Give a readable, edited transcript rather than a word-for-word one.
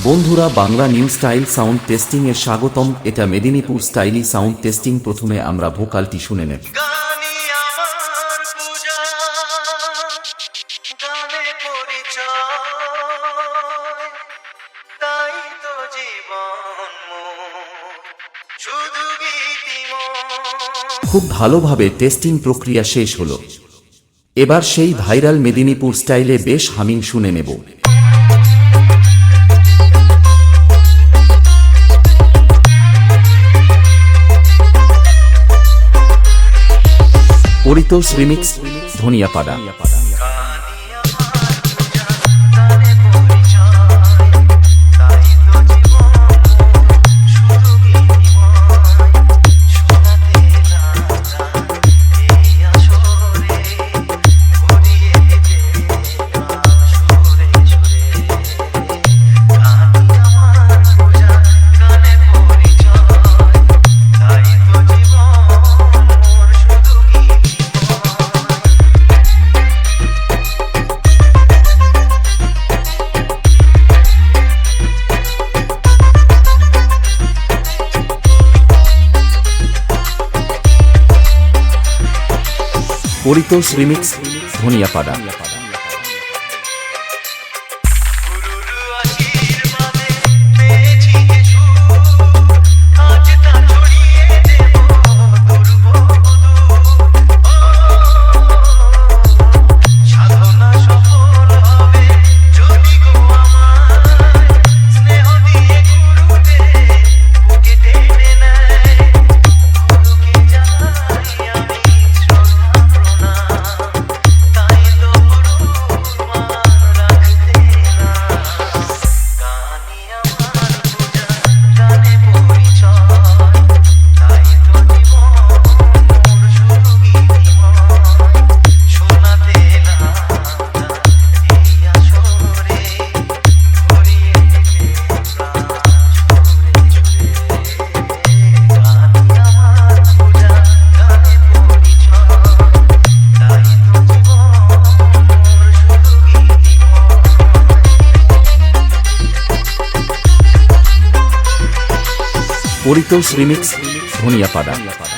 বন্ধুরা, Bangla new style sound testing এর স্বাগতম। এটা মেদিনীপুর স্টাইলি সাউন্ড টেস্টিং। প্রথমে আমরা ভোকালটি শুনে নেব। খুব ভালোভাবে টেস্টিং প্রক্রিয়া শেষ হলো। এবার সেই ভাইরাল মেদিনীপুর স্টাইলে বেশ হামিং শুনে নেব। Paritosh remix, Dhaniyapara. Paritosh remix, Dhaniyapara. Paritosh remix, ধনিয়াপাড়া।